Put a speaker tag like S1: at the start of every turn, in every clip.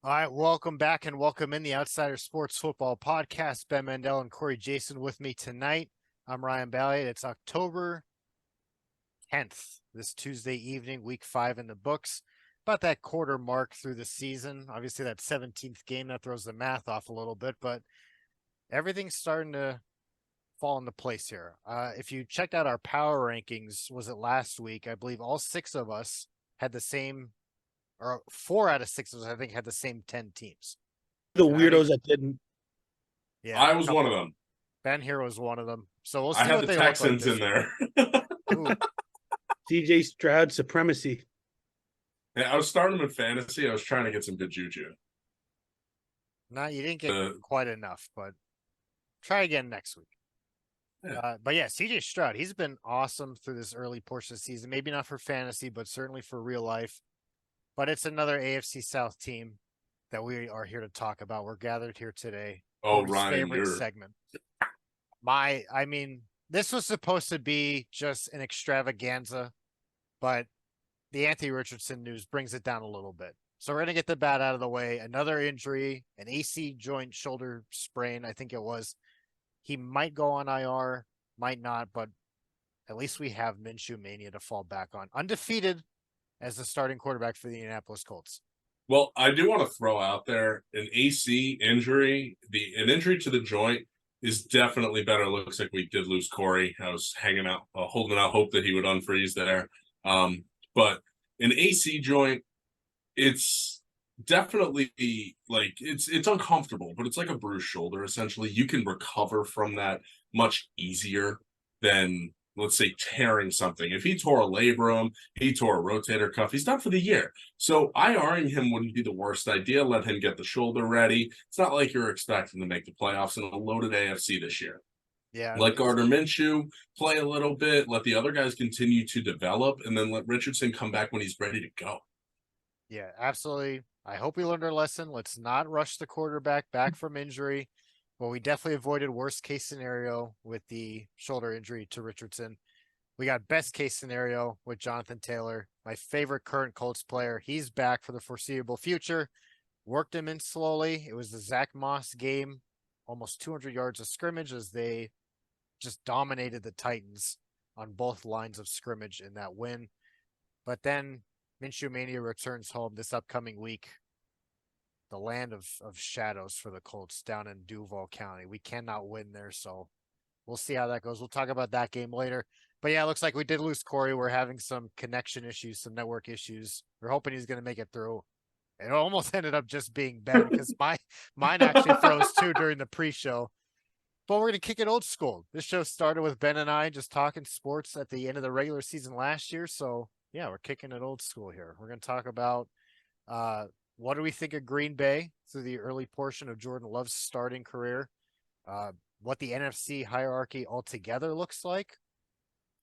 S1: All right, welcome back and welcome in the Outsider Sports Football Podcast. Ben Mandel and Corey Jason with me tonight. I'm Ryan Balliet. It's October 10th, this Tuesday evening, week 5 in the books. About that quarter mark through the season. Obviously, that 17th game, that throws the math off a little bit, but everything's starting to fall into place here. If you checked out our power rankings, was it last week? I believe all 6 of us had the same, or 4 out of 6 of us, I think, had the same 10 teams.
S2: The
S1: And I think,
S2: weirdos that didn't.
S1: yeah,
S3: I
S1: a
S3: was one of
S1: couple.
S3: them.
S1: Ben here was one of them. So we'll
S3: I
S1: see
S3: had
S1: what
S3: the
S1: they look like
S3: Texans
S1: this
S3: in
S1: year.
S3: there.
S1: Ooh,
S2: CJ Stroud supremacy.
S3: Yeah, I was starting them in fantasy. I was trying to get some good juju.
S1: you didn't get
S3: Uh,
S1: quite enough, but try again next week.
S3: yeah.
S1: But yeah, CJ Stroud, he's been awesome through this early portion of the season. Maybe not for fantasy, but certainly for real life. But it's another AFC South team that we are here to talk about. We're gathered here today.
S3: Oh,
S1: Corey's
S3: Ryan,
S1: favorite segment. I mean, this was supposed to be just an extravaganza, but the Anthony Richardson news brings it down a little bit. So we're going to get the bat out of the way. Another injury, an AC joint shoulder sprain, I think it was. He might go on IR, might not, but at least we have Minshew Mania to fall back on. Undefeated as the starting quarterback for the Indianapolis Colts.
S3: Well, I do want to throw out there an AC injury. An injury to the joint is definitely better. Looks like we did lose Corey. I was hanging out, holding out hope that he would unfreeze there. But an AC joint, it's definitely like it's uncomfortable, but it's like a bruised shoulder. Essentially, you can recover from that much easier than, let's say, tearing something. If he tore a labrum, he tore a rotator cuff, he's done for the year. So IRing him wouldn't be the worst idea. Let him get the shoulder ready. It's not like you're expecting to make the playoffs in a loaded AFC this year.
S1: Yeah,
S3: Let Gardner Minshew play a little bit, let the other guys continue to develop, and then let Richardson come back when he's ready to go.
S1: yeah, absolutely. I hope we learned our lesson. Let's not rush the quarterback back from injury. Well, we definitely avoided worst case scenario with the shoulder injury to Richardson. We got best case scenario with Jonathan Taylor, my favorite current Colts player. He's back for the foreseeable future. Worked him in slowly. It was the Zach Moss game, almost 200 yards of scrimmage as they just dominated the Titans on both lines of scrimmage in that win. But then Minshew Mania returns home this upcoming week. The land of shadows for the Colts down in Duval County. We cannot win there, so we'll see how that goes. We'll talk about that game later. But yeah, it looks like we did lose Corey. We're having some connection issues, some network issues. We're hoping he's going to make it through. It almost ended up just being Ben because mine actually froze too during the pre-show. But we're going to kick it old school. This show started with Ben and I just talking sports at the end of the regular season last year. So yeah, we're kicking it old school here. We're going to talk about what do we think of Green Bay through the early portion of Jordan Love's starting career, what the NFC hierarchy altogether looks like.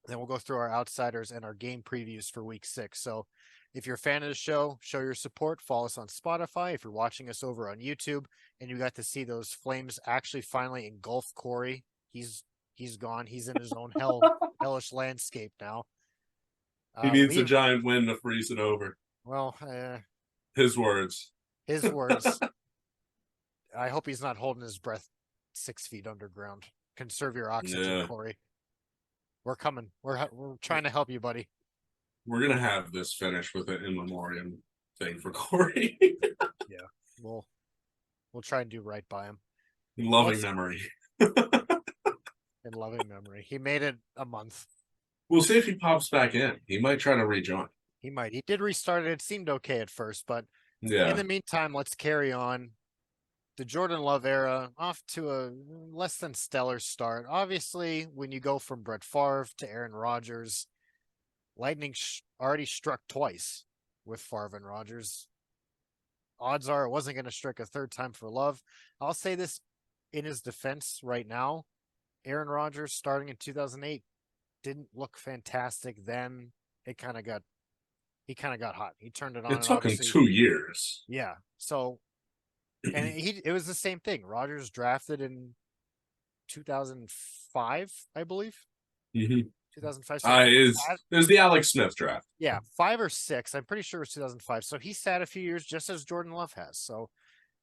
S1: Then we'll go through our outsiders and our game previews for week 6. So if you're a fan of the show, show your support. Follow us on Spotify. If you're watching us over on YouTube and you got to see those flames actually finally engulf Corey, he's gone. He's in his own hellish landscape now.
S3: He needs a giant win to freeze it over.
S1: Well,
S3: His words.
S1: His words. I hope he's not holding his breath 6 feet underground. Conserve your oxygen, Corey. We're coming. We're trying to help you, buddy.
S3: We're gonna have this finished with an in memoriam thing for Corey.
S1: Yeah, we'll try and do right by him.
S3: In loving memory.
S1: In loving memory. He made it a month.
S3: We'll see if he pops back in. He might try to rejoin.
S1: He might. He did restart it. It seemed okay at first, but
S3: yeah.
S1: In the meantime, let's carry on. The Jordan Love era off to a less than stellar start. Obviously, when you go from Brett Favre to Aaron Rodgers, lightning already struck twice with Favre and Rodgers. Odds are it wasn't going to strike a third time for Love. I'll say this in his defense right now. Aaron Rodgers starting in 2008 didn't look fantastic then. He kind of got hot. He turned it on.
S3: It took him 2 years.
S1: Yeah. So, and it was the same thing. Rodgers drafted in 2005, I believe.
S3: Mm-hmm.
S1: 2005. So
S3: It was the Alex Smith draft.
S1: yeah, 5 or 6. I'm pretty sure it was 2005. So he sat a few years just as Jordan Love has. So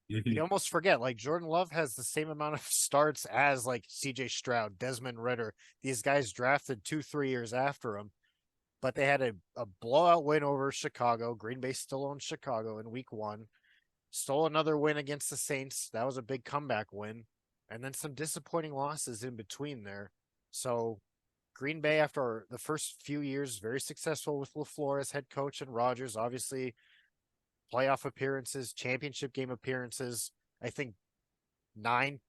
S1: you almost forget, like, Jordan Love has the same amount of starts as like CJ Stroud, Desmond Ritter. These guys drafted 2-3 years after him, but they had a blowout win over Chicago. Green Bay still owns Chicago in week 1. Stole another win against the Saints. That was a big comeback win. And then some disappointing losses in between there. So Green Bay, after the first few years, very successful with LaFleur as head coach and Rodgers, obviously playoff appearances, championship game appearances. I think 9,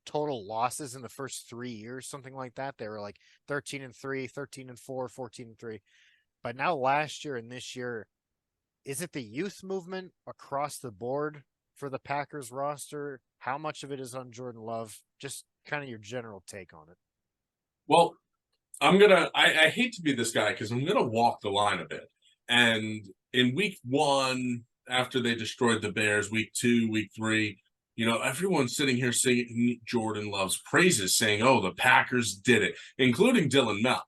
S1: total losses in the first 3 years, something like that. They were like 13-3, 13-4, 14-3. But now last year and this year, is it the youth movement across the board for the Packers roster? How much of it is on Jordan Love? Just kind of your general take on it.
S3: Well, I hate to be this guy because I'm gonna walk the line a bit. And in week 1, after they destroyed the Bears, week 2, week 3, everyone's sitting here singing Jordan Love's praises, saying, "Oh, the Packers did it," including Dylan Mel,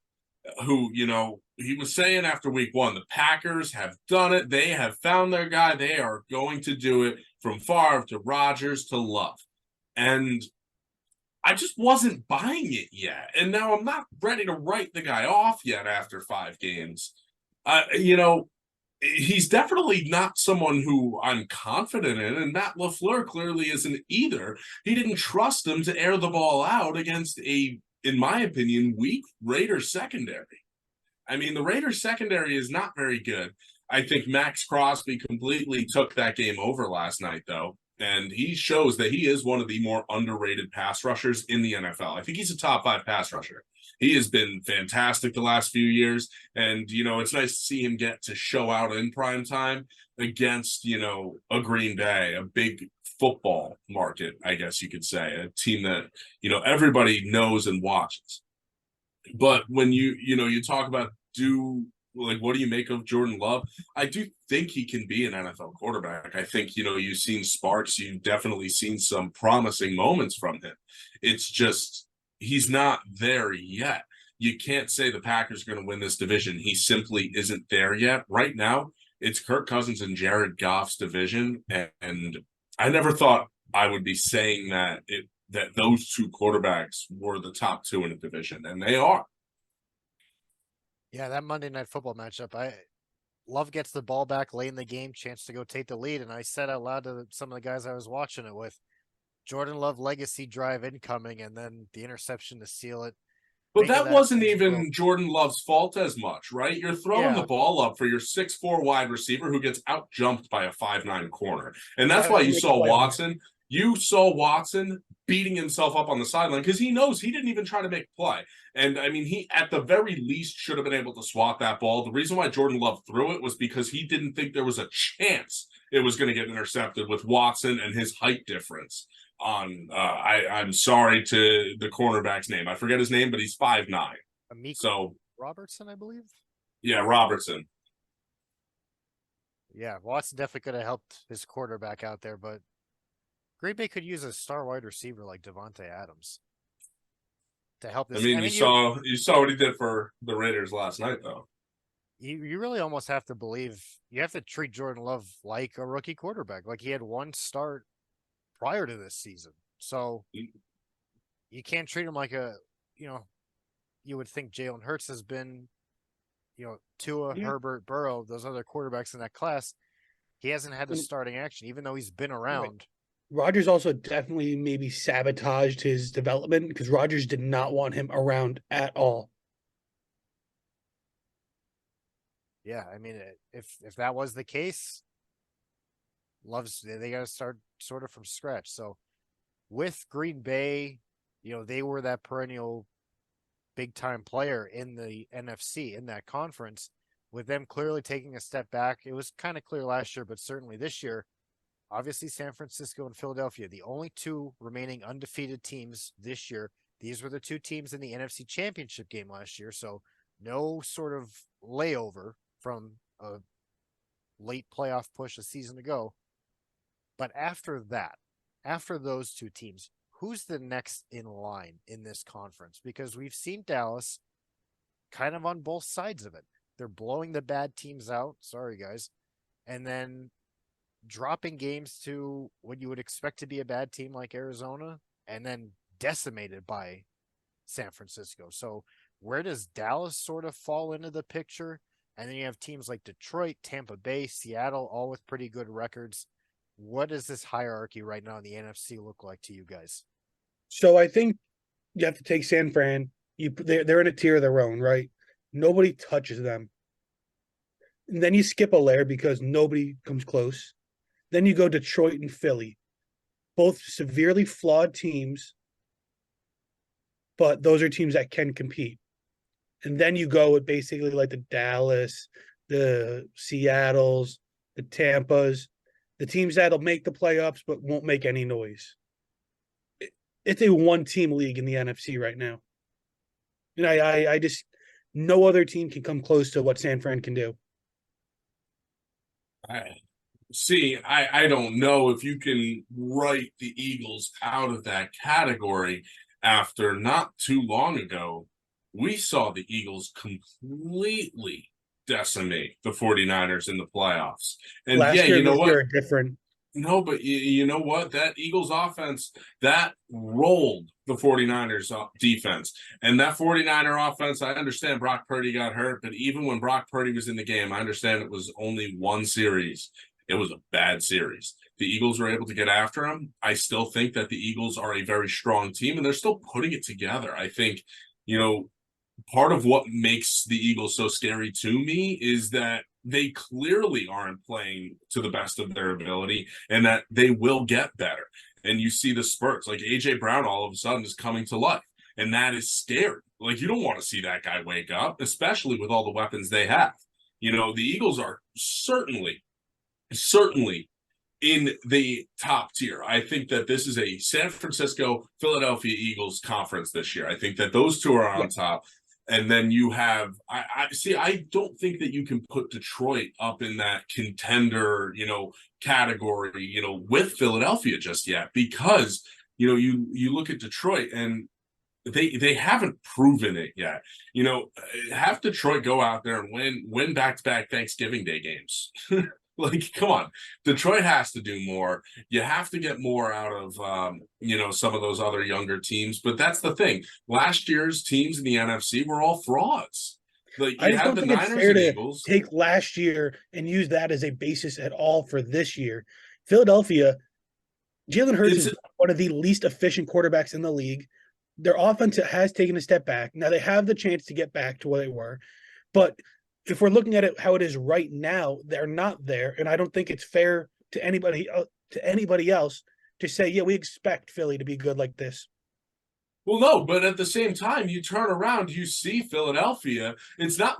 S3: who, he was saying after week 1, the Packers have done it. They have found their guy. They are going to do it from Favre to Rodgers to Love. And I just wasn't buying it yet. And now I'm not ready to write the guy off yet after 5 games. He's definitely not someone who I'm confident in, and Matt LaFleur clearly isn't either. He didn't trust him to air the ball out against in my opinion, weak Raiders secondary. I mean, the Raiders secondary is not very good. I think Max Crosby completely took that game over last night, though. And he shows that he is one of the more underrated pass rushers in the NFL. I think he's a top 5 pass rusher. He has been fantastic the last few years. And, it's nice to see him get to show out in prime time against, a Green Bay, a big football market, I guess you could say, a team that, everybody knows and watches. But when you talk about what do you make of Jordan Love? I do think he can be an NFL quarterback. I think, you've seen sparks. You've definitely seen some promising moments from him. It's just, he's not there yet. You can't say the Packers are going to win this division. He simply isn't there yet. Right now, it's Kirk Cousins and Jared Goff's division. And I never thought I would be saying that those 2 quarterbacks were the top 2 in the division, and they are.
S1: Yeah, that Monday Night Football matchup, Love gets the ball back late in the game, chance to go take the lead, and I said out loud to some of the guys I was watching it with, Jordan Love legacy drive incoming, and then the interception to seal it.
S3: But that wasn't even Jordan Love's fault as much, right? You're throwing the ball up for your 6'4" wide receiver who gets out jumped by a 5'9" corner. And that's why you saw Watson. You saw Watson beating himself up on the sideline because he knows he didn't even try to make a play. And I mean, he at the very least should have been able to swat that ball. The reason why Jordan Love threw it was because he didn't think there was a chance it was going to get intercepted with Watson and his height difference. I'm sorry to the cornerback's name. I forget his name, but he's 5'9". So
S1: Robertson, I believe.
S3: Yeah, Robertson.
S1: Yeah, Watson definitely could have helped his quarterback out there, but Green Bay could use a star wide receiver like Devontae Adams to help this.
S3: You saw what he did for the Raiders last night, though.
S1: You really almost have to believe, you have to treat Jordan Love like a rookie quarterback. Like, he had 1 start prior to this season. So you can't treat him like you would think Jalen Hurts has been, Tua, Herbert, Burrow, those other quarterbacks in that class. He hasn't had the starting action, even though he's been around.
S2: Right. Rodgers also definitely maybe sabotaged his development because Rodgers did not want him around at all.
S1: Yeah, I mean, if that was the case, they got to start sort of from scratch. So with Green Bay, they were that perennial big time player in the NFC, in that conference. With them clearly taking a step back, it was kind of clear last year, but certainly this year. Obviously, San Francisco and Philadelphia, the only 2 remaining undefeated teams this year. These were the 2 teams in the NFC Championship game last year, so no sort of layover from a late playoff push a season ago. But after that, after those 2 teams, who's the next in line in this conference? Because we've seen Dallas, kind of on both sides of it. They're blowing the bad teams out. Sorry, guys. And then dropping games to what you would expect to be a bad team like Arizona, and then decimated by San Francisco. So where does Dallas sort of fall into the picture? And then you have teams like Detroit, Tampa Bay, Seattle, all with pretty good records. What does this hierarchy right now in the NFC look like to you guys?
S2: So I think you have to take San Fran. They're in a tier of their own, right? Nobody touches them. And then you skip a layer because nobody comes close. Then you go Detroit and Philly, both severely flawed teams, but those are teams that can compete. And then you go with basically like the Dallas, the Seattles, the Tampas, the teams that'll make the playoffs but won't make any noise. It's a one-team league in the NFC right now. And I just, no other team can come close to what San Fran can do.
S3: I don't know if you can write the Eagles out of that category after not too long ago. We saw the Eagles completely decimate the 49ers in the playoffs. And
S2: Last
S3: yeah,
S2: year,
S3: you know
S2: this
S3: what?
S2: year are different.
S3: No, but you know what? That Eagles offense, that rolled the 49ers defense. And that 49er offense, I understand Brock Purdy got hurt, but even when Brock Purdy was in the game, I understand it was only one series. It was a bad series. The Eagles were able to get after him. I still think that the Eagles are a very strong team, and they're still putting it together. I think, part of what makes the Eagles so scary to me is that they clearly aren't playing to the best of their ability and that they will get better. And you see the spurts, like AJ Brown all of a sudden is coming to life. And that is scary. Like, you don't want to see that guy wake up, especially with all the weapons they have. The Eagles are certainly in the top tier. I think that this is a San Francisco, Philadelphia Eagles conference this year. I think that those two are on top. And then you have, I don't think that you can put Detroit up in that contender, category, with Philadelphia just yet, because, you look at Detroit and they haven't proven it yet. Have Detroit go out there and win back-to-back Thanksgiving Day games. Like, come on, Detroit has to do more. You have to get more out of, some of those other younger teams. But that's the thing. Last year's teams in the NFC were all frauds. Like,
S2: I
S3: you
S2: just
S3: had
S2: don't
S3: the
S2: think it's
S3: Niners
S2: fair
S3: and
S2: to
S3: Eagles.
S2: take last year and use that as a basis at all for this year. Philadelphia, Jalen Hurts is one of the least efficient quarterbacks in the league. Their offense has taken a step back. Now they have the chance to get back to where they were, but if we're looking at it how it is right now, they're not there, and I don't think it's fair to anybody else to say, yeah, we expect Philly to be good like this.
S3: Well, no, but at the same time, you turn around, you see Philadelphia.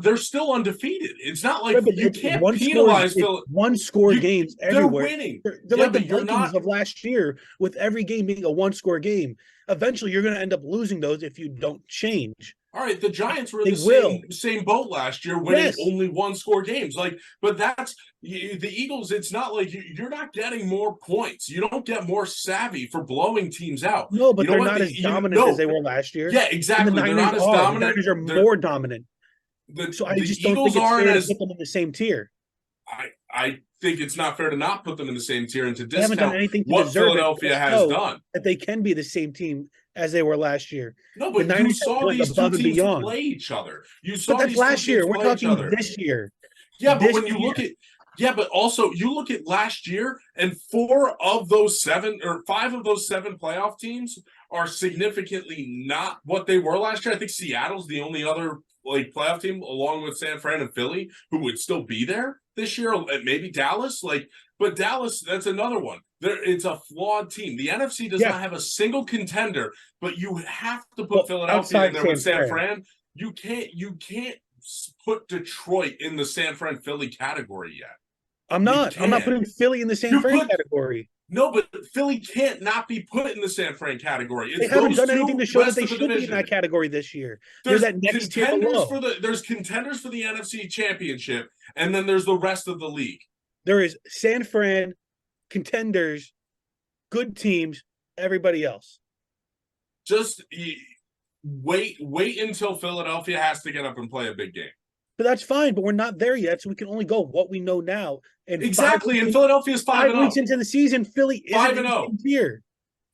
S3: They're still undefeated. It's not like you can't penalize Philly.
S2: One-score games everywhere.
S3: They're winning.
S2: They're like the Vikings of last year, with every game being a one-score game. Eventually, you're going to end up losing those if you don't change.
S3: All right, the Giants were in the same boat last year, winning only one-score games. But that's the Eagles. It's not like you're not getting more points. You don't get more savvy for blowing teams out.
S2: No, but they're not as dominant as they were last year.
S3: Yeah, exactly. They're not as dominant.
S2: The Niners are more dominant. So I just don't think it's fair to put them in the same tier.
S3: I think it's not fair to not put them in the same tier and to discount
S2: what
S3: Philadelphia has done.
S2: That they can be the same team as they were last year.
S3: No, but you saw these two teams play each other.
S2: But that's last year. We're talking this year.
S3: Yeah, but when you look at but also you look at last year, and 5 of those 7 playoff teams are significantly not what they were last year. I think Seattle's the only other playoff team, along with San Fran and Philly, who would still be there this year. Maybe Dallas, but Dallas, that's another one. It's a flawed team. The NFC does not have a single contender, but you have to put Philadelphia in there with San Fran. You can't put Detroit in the San Fran Philly category yet.
S2: I'm not putting Philly in the San Fran category.
S3: No, but Philly can't not be put in the San Fran category.
S2: They haven't done anything to show that they should be in that category this year.
S3: There's
S2: that next
S3: contenders there's contenders for the NFC Championship, and then there's the rest of the league.
S2: There is San Fran, contenders, good teams, everybody else.
S3: Wait until Philadelphia has to get up and play a big game.
S2: But that's fine. But we're not there yet, so we can only go what we know now. And
S3: Exactly. And Philadelphia's 5-0.
S2: weeks into the season, Philly isn't
S3: 5-0.
S2: here.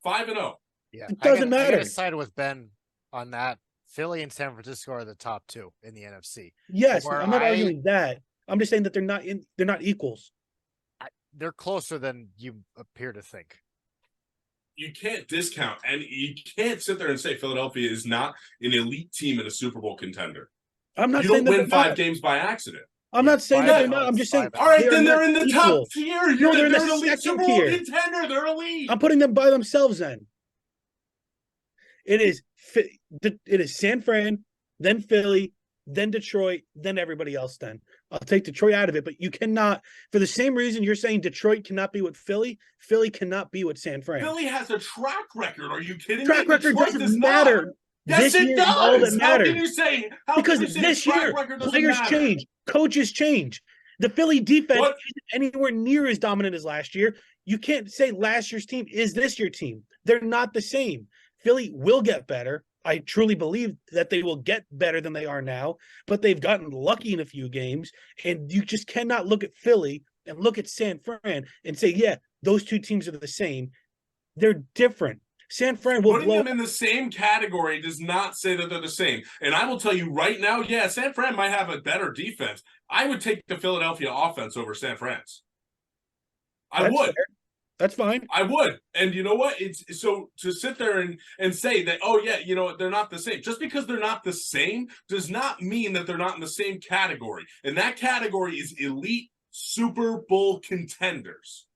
S3: 5-0.
S1: Yeah,
S2: It doesn't
S1: I
S2: matter.
S1: gotta side with Ben on that. Philly and San Francisco are the top two in the NFC.
S2: Yes,
S1: Where
S2: I'm not arguing that. I'm just saying that they're not equals.
S1: They're closer than you appear to think.
S3: You can't discount, and you can't sit there and say Philadelphia is not an elite team and a Super Bowl contender.
S2: I'm not
S3: You
S2: saying
S3: don't
S2: that
S3: win
S2: they're
S3: 5
S2: not.
S3: games by accident.
S2: I'm
S1: Yeah,
S2: not saying that they're not. I'm just saying.
S1: five.
S3: All right, then
S2: not
S3: they're in the
S2: equal.
S3: top tier.
S2: They're in
S3: They're
S2: the
S3: an elite Super
S2: second
S3: Bowl
S2: tier.
S3: contender. They're elite.
S2: I'm putting them by themselves. Then it is San Fran, then Philly, then Detroit, then everybody else. Then I'll take Detroit out of it. But you cannot, for the same reason you're saying Detroit cannot be with Philly. Philly cannot be with San Fran.
S3: Philly has a track record. Are you kidding
S2: Track
S3: me?
S2: record
S3: Detroit
S2: doesn't
S3: does
S2: matter.
S3: Not. Yes,
S2: This
S3: it
S2: year is all
S3: does.
S2: that
S3: How
S2: matters.
S3: can you say?
S2: Because
S3: can you say
S2: this
S3: track
S2: year,
S3: record doesn't
S2: players
S3: matter?
S2: change, coaches change. The Philly defense
S3: What?
S2: isn't anywhere near as dominant as last year. You can't say last year's team is this year's team. They're not the same. Philly will get better. I truly believe that they will get better than they are now, but they've gotten lucky in a few games. And you just cannot look at Philly and look at San Fran and say, yeah, those two teams are the same. They're different. San Fran will
S3: Putting
S2: blow.
S3: them in the same category does not say that they're the same. And I will tell you right now, yeah, San Fran might have a better defense. I would take the Philadelphia offense over San Fran's. I
S2: That's
S3: would.
S2: fair. That's fine.
S3: I would. And you know what? It's so to sit there and say that, oh yeah, you know, they're not the same. Just because they're not the same does not mean that they're not in the same category. And that category is elite Super Bowl contenders.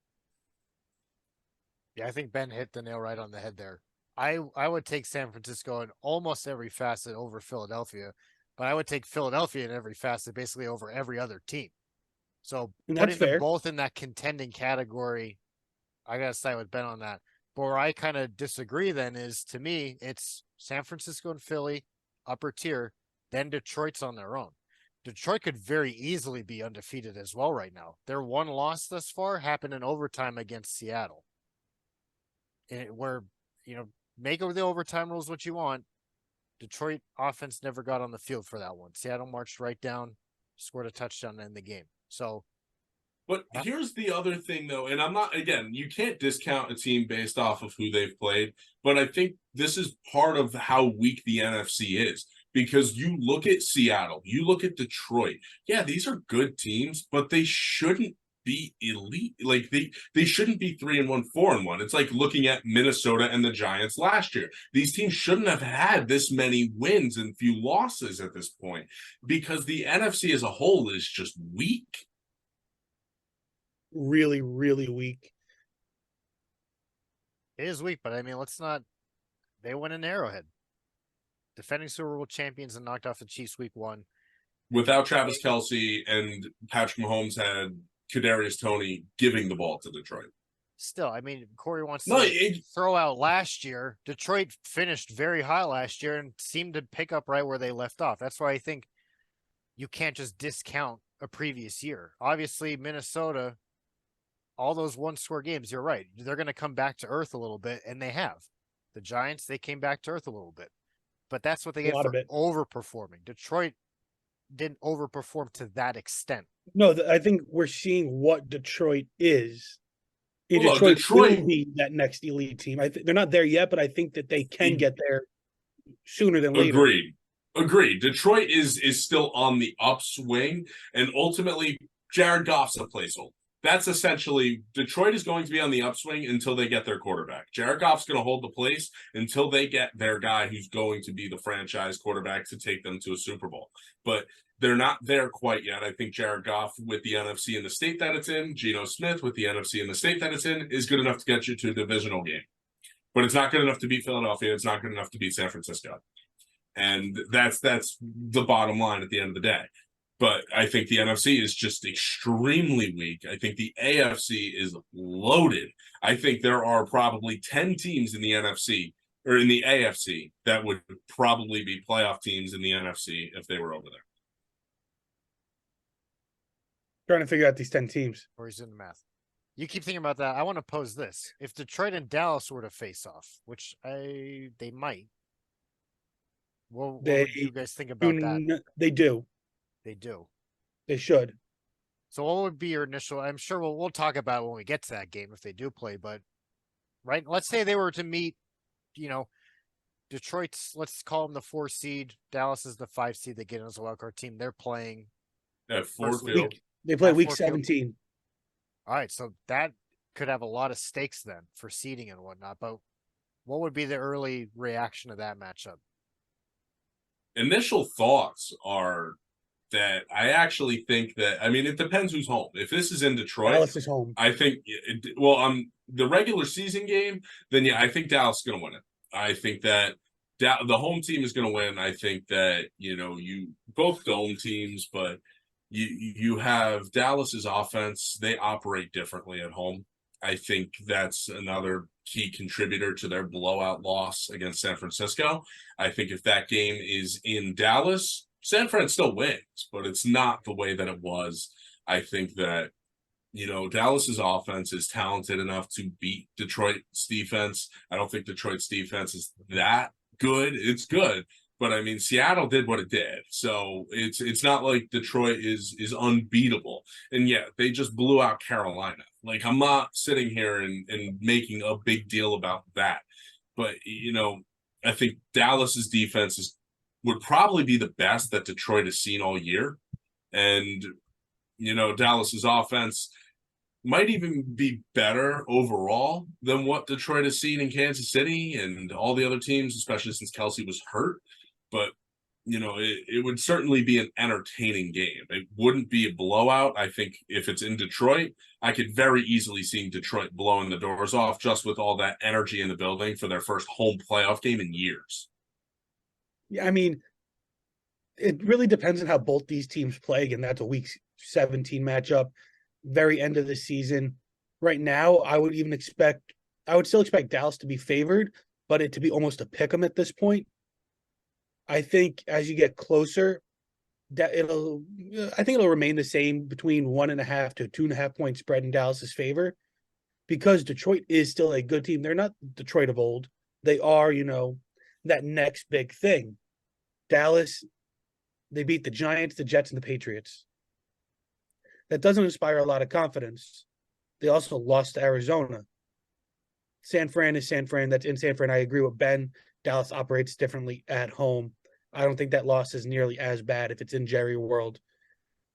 S1: Yeah, I think Ben hit the nail right on the head there. I would take San Francisco in almost every facet over Philadelphia, but I would take Philadelphia in every facet basically over every other team. So
S2: And that's
S1: putting them
S2: fair.
S1: both in that contending category, I gotta side with Ben on that. But where I kind of disagree then is, to me, it's San Francisco and Philly, upper tier, then Detroit's on their own. Detroit could very easily be undefeated as well right now. Their one loss thus far happened in overtime against Seattle. Where, you know, make over the overtime rules what you want. Detroit offense never got on the field for that one. Seattle marched right down, scored a touchdown to end the game. So,
S3: but here's the other thing, though, and I'm not, again, you can't discount a team based off of who they've played, but I think this is part of how weak the NFC is. Because you look at Seattle, you look at Detroit. Yeah, these are good teams, but they shouldn't be elite. Like they shouldn't be 3-1, 4-1. It's like looking at Minnesota and the Giants last year. These teams shouldn't have had this many wins and few losses at this point because the NFC as a whole is just weak.
S2: Really, really weak.
S1: it is weak, but I mean, they went in Arrowhead. Defending Super Bowl champions and knocked off the Chiefs week 1.
S3: Without Travis Kelce and Patrick Mahomes had Kadarius Toney giving the ball to Detroit.
S1: Still, I mean, Corey wants to throw out last year. Detroit finished very high last year and seemed to pick up right where they left off. That's why I think you can't just discount a previous year. Obviously, Minnesota, all those one-score games, you're right. They're going to come back to earth a little bit, and they have. The Giants, they came back to earth a little bit. But that's what they get for overperforming. Detroit didn't overperform to that extent.
S2: No, I think we're seeing what Detroit is.
S3: Well,
S2: Detroit will be that next elite team. They're not there yet, but I think that they can get there sooner than later.
S3: Agreed. Detroit is still on the upswing, and ultimately, Jared Goff's a placeholder. That's essentially Detroit is going to be on the upswing until they get their quarterback. Jared Goff's going to hold the place until they get their guy who's going to be the franchise quarterback to take them to a Super Bowl. But they're not there quite yet. I think Jared Goff with the NFC in the state that it's in, Geno Smith with the NFC in the state that it's in, is good enough to get you to a divisional game. But it's not good enough to beat Philadelphia. It's not good enough to beat San Francisco. And that's the bottom line at the end of the day. But I think the NFC is just extremely weak. I think the AFC is loaded. I think there are probably 10 teams in the NFC or in the AFC that would probably be playoff teams in the NFC if they were over there.
S2: Trying to figure out these 10 teams.
S1: Or he's in the math. You keep thinking about that. I want to pose this. If Detroit and Dallas were to face off, which they might, What
S2: They
S1: would you guys think about that?
S2: They do.
S1: They do.
S2: They should.
S1: So what would be your initial? I'm sure we'll talk about it when we get to that game if they do play. But right, let's say they were to meet, you know, Detroit's. Let's call them the 4 seed. Dallas is the 5 seed. They get in as a wildcard team. They're playing
S3: At Ford
S1: First
S3: Field.
S2: They play
S1: At
S2: week
S1: Ford Field.
S2: 17.
S1: All right, so that could have a lot of stakes then for seeding and whatnot. But what would be the early reaction to that matchup?
S3: Initial thoughts are that I actually think that, I mean, it depends who's home. If this is in Detroit,
S2: Dallas is home.
S3: I think, the regular season game, then yeah, I think Dallas is going to win it. I think that the home team is going to win. I think that, you both dome teams, but you have Dallas's offense. They operate differently at home. I think that's another key contributor to their blowout loss against San Francisco. I think if that game is in Dallas, San Fran still wins, but it's not the way that it was. I think that, Dallas's offense is talented enough to beat Detroit's defense. I don't think Detroit's defense is that good. It's good, but I mean, Seattle did what it did. So it's not like Detroit is unbeatable. And yeah, they just blew out Carolina. Like, I'm not sitting here and making a big deal about that. But, I think Dallas's defense would probably be the best that Detroit has seen all year. And, Dallas's offense might even be better overall than what Detroit has seen in Kansas City and all the other teams, especially since Kelsey was hurt. But, it would certainly be an entertaining game. It wouldn't be a blowout. I think if it's in Detroit, I could very easily see Detroit blowing the doors off just with all that energy in the building for their first home playoff game in years.
S2: Yeah, I mean, it really depends on how both these teams play. Again, that's a week 17 matchup, very end of the season. Right now, I would still expect Dallas to be favored, but it to be almost a pick 'em at this point. I think as you get closer, I think it'll remain the same between 1.5 to 2.5 point spread in Dallas's favor, because Detroit is still a good team. They're not Detroit of old. They are, that next big thing. Dallas, they beat the Giants, the Jets, and the Patriots. That doesn't inspire a lot of confidence. They also lost to Arizona. San Fran is San Fran. That's in San Fran. I agree with Ben. Dallas operates differently at home. I don't think that loss is nearly as bad if it's in Jerry World.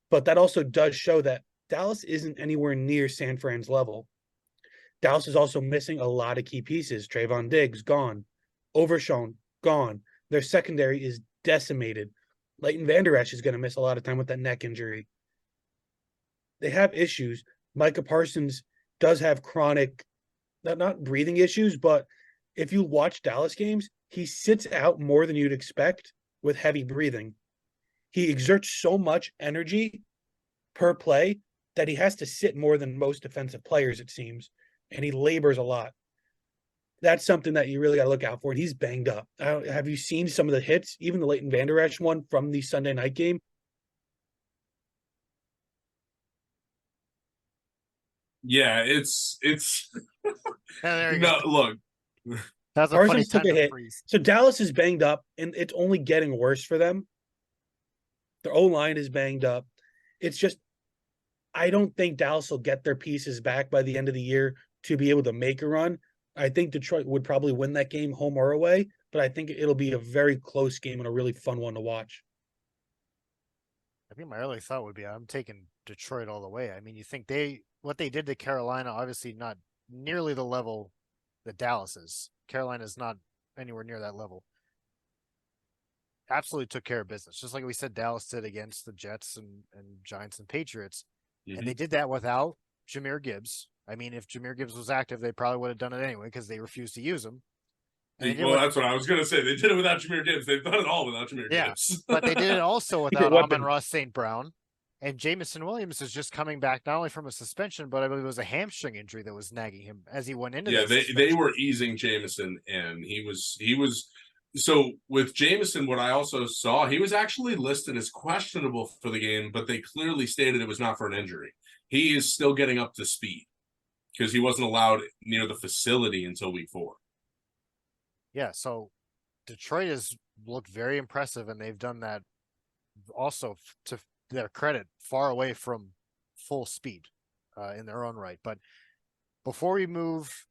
S2: But that also does show that Dallas isn't anywhere near San Fran's level. Dallas is also missing a lot of key pieces. Trayvon Diggs, gone. Overshown, gone. Their secondary is decimated. Leighton Vander Esch is going to miss a lot of time with that neck injury. They have issues. Micah Parsons does have chronic, not breathing issues, but if you watch Dallas games, he sits out more than you'd expect with heavy breathing. He exerts so much energy per play that he has to sit more than most defensive players, it seems, and he labors a lot. That's something that you really got to look out for. And he's banged up. Have you seen some of the hits, even the Leighton Vander Esch one from the Sunday night game?
S3: Yeah, it's
S1: There you
S3: no,
S1: go.
S3: look,
S1: That's a funny
S2: Parsons took
S1: time
S2: a
S1: to
S2: hit.
S1: freeze.
S2: So Dallas is banged up, and it's only getting worse for them. Their O-line is banged up. It's just, I don't think Dallas will get their pieces back by the end of the year to be able to make a run. I think Detroit would probably win that game home or away, but I think it'll be a very close game and a really fun one to watch.
S1: I think my early thought would be I'm taking Detroit all the way. I mean, you think what they did to Carolina, obviously not nearly the level that Dallas is. Carolina's not anywhere near that level. Absolutely took care of business, just like we said Dallas did against the Jets and Giants and Patriots.
S3: Mm-hmm.
S1: And they did that without Jahmyr Gibbs. I mean, if Jahmyr Gibbs was active, they probably would have done it anyway because they refused to use him.
S3: Well, that's what I was going to say. They did it without Jahmyr Gibbs. They've done it all without Jahmyr Gibbs.
S1: But they did it also without Amon-Ra St. Brown. And Jamison Williams is just coming back not only from a suspension, but I believe it was a hamstring injury that was nagging him as he went into.
S3: Yeah, they were easing Jamison, and he was. So with Jamison, what I also saw, he was actually listed as questionable for the game, but they clearly stated it was not for an injury. He is still getting up to speed because he wasn't allowed near the facility until week 4.
S1: Yeah, so Detroit is looked very impressive, and they've done that also to their credit, far away from full speed in their own right. But before we move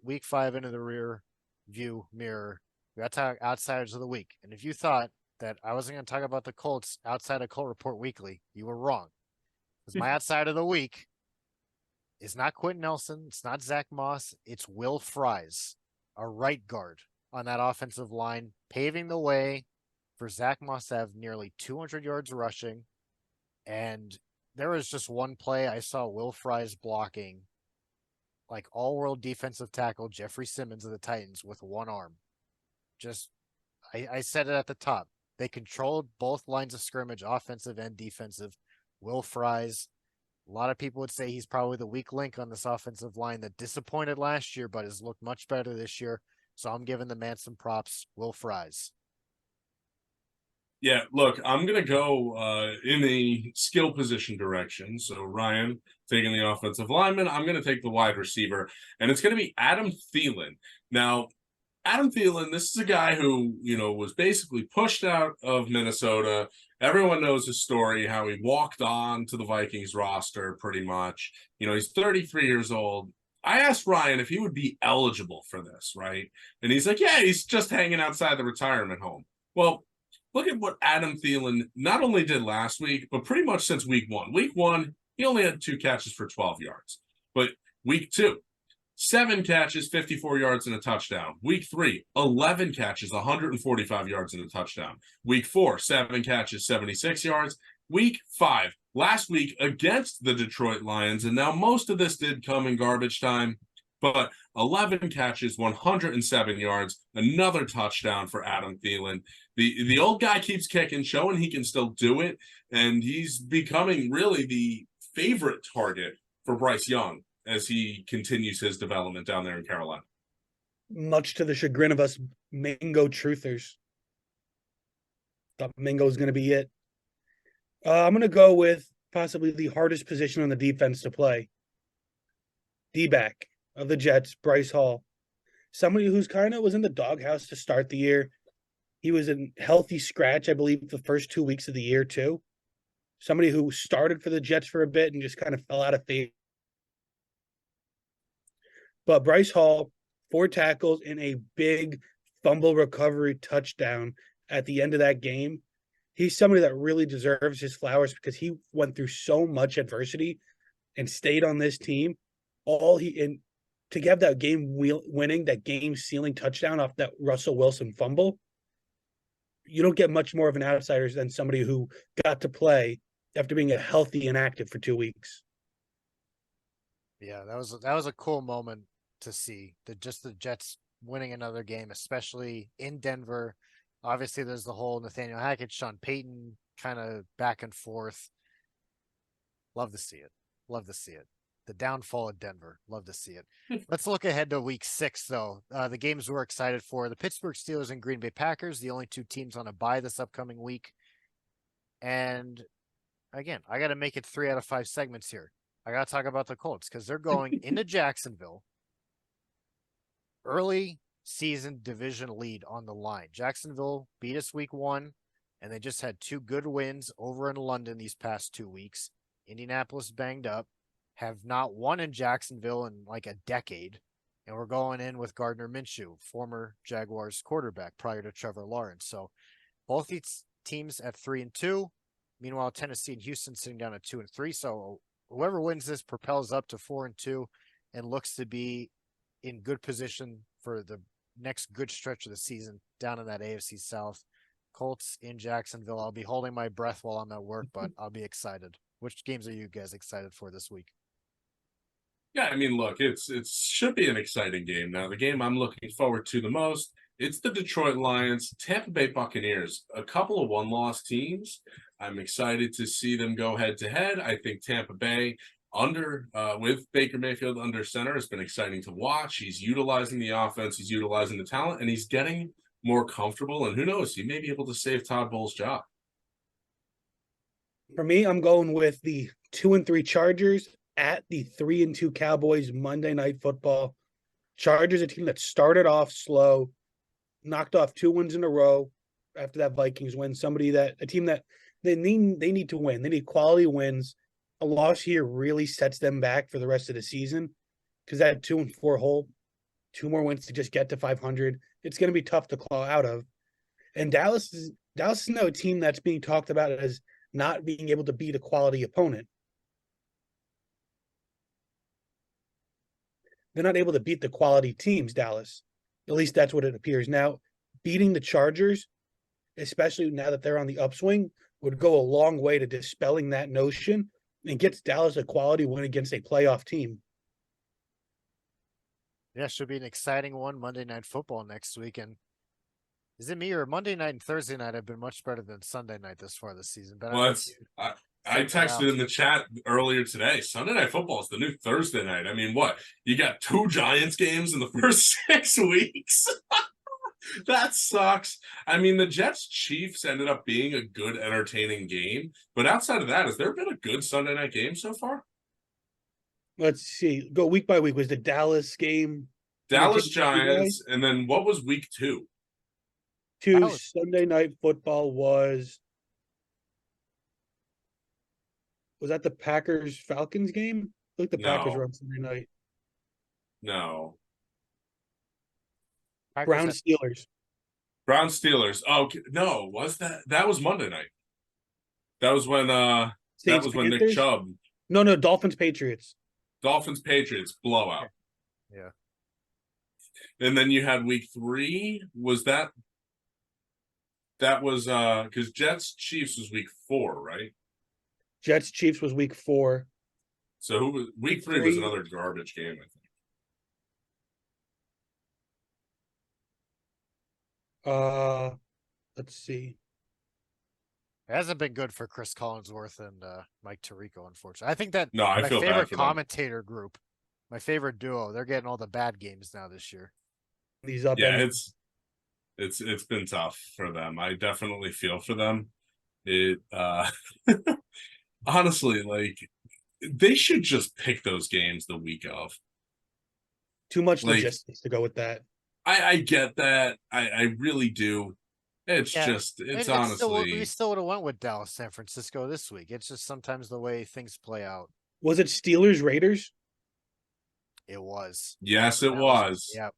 S1: week 5 into the rear view mirror, we got to talk outsiders of the week. And if you thought that I wasn't going to talk about the Colts outside of Colt Report Weekly, you were wrong. Because my outside of the week is not Quentin Nelson, it's not Zach Moss, it's Will Fries, a right guard on that offensive line, paving the way for Zach Moss to have nearly 200 yards rushing. And there was just one play I saw Will Fries blocking like all-world defensive tackle Jeffrey Simmons of the Titans with one arm. Just, I said it at the top. They controlled both lines of scrimmage, offensive and defensive. Will Fries, a lot of people would say he's probably the weak link on this offensive line that disappointed last year, but has looked much better this year. So I'm giving the man some props. Will Fries.
S3: Yeah, look, I'm going to go in the skill position direction. So Ryan taking the offensive lineman. I'm going to take the wide receiver, and it's going to be Adam Thielen. Now, Adam Thielen, this is a guy who, was basically pushed out of Minnesota. Everyone knows his story, how he walked on to the Vikings roster pretty much. He's 33 years old. I asked Ryan if he would be eligible for this, right? And he's like, yeah, he's just hanging outside the retirement home. Well, look at what Adam Thielen not only did last week, but pretty much since week 1. Week 1, he only had 2 catches for 12 yards. But week 2, 7 catches, 54 yards, and a touchdown. Week 3, 11 catches, 145 yards, and a touchdown. Week 4, 7 catches, 76 yards. Week 5, last week against the Detroit Lions, and now most of this did come in garbage time, but 11 catches, 107 yards, another touchdown for Adam Thielen. The old guy keeps kicking, showing he can still do it, and he's becoming really the favorite target for Bryce Young as he continues his development down there in Carolina.
S2: Much to the chagrin of us Mingo truthers. Thought Mingo was going to be it. I'm going to go with possibly the hardest position on the defense to play. D-back of the Jets, Bryce Hall. Somebody who's kind of was in the doghouse to start the year. He was a healthy scratch, I believe, the first 2 weeks of the year, too. Somebody who started for the Jets for a bit and just kind of fell out of favor. But Bryce Hall, 4 tackles and a big fumble recovery touchdown at the end of that game. He's somebody that really deserves his flowers because he went through so much adversity and stayed on this team. To have that game-winning, that game-sealing touchdown off that Russell Wilson fumble, you don't get much more of an outsider than somebody who got to play after being healthy and active for 2 weeks.
S1: Yeah, that was a cool moment to see. The Jets winning another game, especially in Denver. Obviously, there's the whole Nathaniel Hackett, Sean Payton kind of back and forth. Love to see it. Love to see it. The downfall of Denver. Love to see it. Let's look ahead to week 6, though. The games we're excited for: the Pittsburgh Steelers and Green Bay Packers, the only 2 teams on a bye this upcoming week. And again, I got to make it 3 out of 5 segments here. I got to talk about the Colts because they're going into Jacksonville. Early season division lead on the line. Jacksonville beat us week 1, and they just had 2 good wins over in London these past 2 weeks. Indianapolis banged up, have not won in Jacksonville in like a decade, and we're going in with Gardner Minshew, former Jaguars quarterback prior to Trevor Lawrence. So both these teams at 3-2. Meanwhile, Tennessee and Houston sitting down at 2-3. So whoever wins this propels up to 4-2 and looks to be in good position for the next good stretch of the season down in that AFC South. Colts in Jacksonville. I'll be holding my breath while I'm at work, but I'll be excited. Which games are you guys excited for this week?
S3: Yeah, I mean, look, it should be an exciting game. Now, the game I'm looking forward to the most, it's the Detroit Lions, Tampa Bay Buccaneers, a couple of one-loss teams. I'm excited to see them go head-to-head. I think Tampa Bay with Baker Mayfield under center has been exciting to watch. He's utilizing the offense, he's utilizing the talent, and he's getting more comfortable. And who knows, he may be able to save Todd Bowles' job.
S2: For me, I'm going with the 2-3 Chargers at the 3-2 Cowboys Monday Night Football. Chargers, a team that started off slow, knocked off 2 wins in a row, after that Vikings win, a team that they need to win. They need quality wins. A loss here really sets them back for the rest of the season because that 2-4 hole, 2 more wins to just get to 500. It's going to be tough to claw out of. And Dallas is now a team that's being talked about as not being able to beat a quality opponent. They're not able to beat the quality teams, Dallas. At least that's what it appears. Now, beating the Chargers, especially now that they're on the upswing, would go a long way to dispelling that notion and gets Dallas a quality win against a playoff team.
S1: Yeah, should be an exciting one. Monday Night Football next week. And is it me or Monday night and Thursday night have been much better than Sunday night this far this season? But
S3: Well, I texted in the chat earlier today. Sunday Night Football is the new Thursday night. I mean, what? You got 2 Giants games in the first 6 weeks? That sucks. I mean, the Jets-Chiefs ended up being a good, entertaining game. But outside of that, has there been a good Sunday night game so far?
S2: Let's see. Go week by week. Was the Dallas game?
S3: Dallas Giants, and then what was week 2?
S2: Sunday Night Football was that the Packers Falcons game? I think the Packers were on Sunday night.
S3: No.
S2: Browns Steelers.
S3: Browns Steelers. Oh no, was that was Monday night? That was when when Nick Chubb.
S2: No, Dolphins Patriots.
S3: Dolphins Patriots blowout.
S1: Yeah.
S3: And then you had week 3. Was that was because Jets Chiefs was week 4, right?
S2: Jets Chiefs was week 4.
S3: So who was week 3 was another garbage game, I think.
S2: Let's see.
S1: It hasn't been good for Chris Collinsworth and Mike Tirico, unfortunately. I think that
S3: I
S1: my
S3: feel bad
S1: favorite
S3: for
S1: commentator group, my favorite duo, they're getting all the bad games now this year.
S2: These up.
S3: Yeah, it's been tough for them. I definitely feel for them. It honestly, like, they should just pick those games the week of.
S2: Too much logistics to go with that.
S3: I get that. I really do. It's honestly.
S1: We still would have went with Dallas, San Francisco this week. It's just sometimes the way things play out.
S2: Was it Steelers Raiders?
S1: It was.
S3: Yes, it was.
S1: Yep.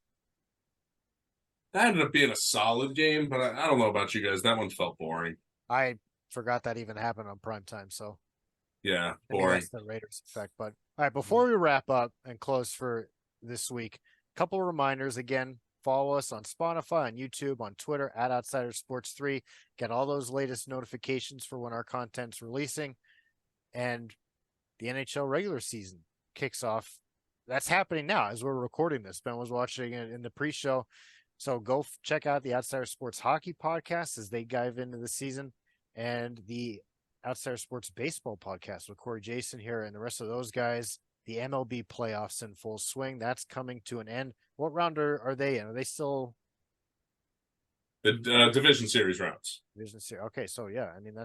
S3: That ended up being a solid game, but I don't know about you guys. That one felt boring.
S1: I forgot that even happened on primetime, so
S3: yeah,
S1: maybe
S3: boring.
S1: that's the Raiders effect. But all right, before we wrap up and close for this week, a couple of reminders again. Follow us on Spotify, on YouTube, on Twitter, at Outsider Sports 3. Get all those latest notifications for when our content's releasing. And the NHL regular season kicks off. That's happening now as we're recording this. Ben was watching it in the pre-show. So go check out the Outsider Sports Hockey podcast as they dive into the season, and the Outsider Sports Baseball podcast with Corey Jason here and the rest of those guys. The MLB playoffs in full swing. That's coming to an end. What round are they in? Are they still
S3: the division series rounds?
S1: Division series. Okay, so yeah, I mean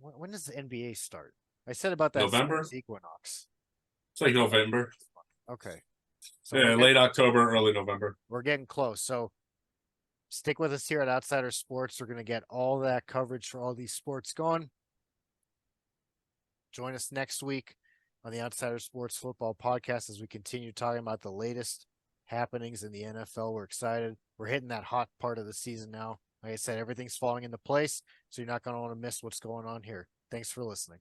S1: when does the NBA start? I said about that
S3: November
S1: equinox.
S3: It's like November.
S1: Okay. So
S3: yeah, late October, early November.
S1: We're getting close. So stick with us here at Outsider Sports. We're going to get all that coverage for all these sports going. Join us next week on the Outsider Sports Football Podcast as we continue talking about the latest happenings in the NFL. We're excited. We're hitting that hot part of the season now. Like I said, everything's falling into place, so you're not going to want to miss what's going on here. Thanks for listening.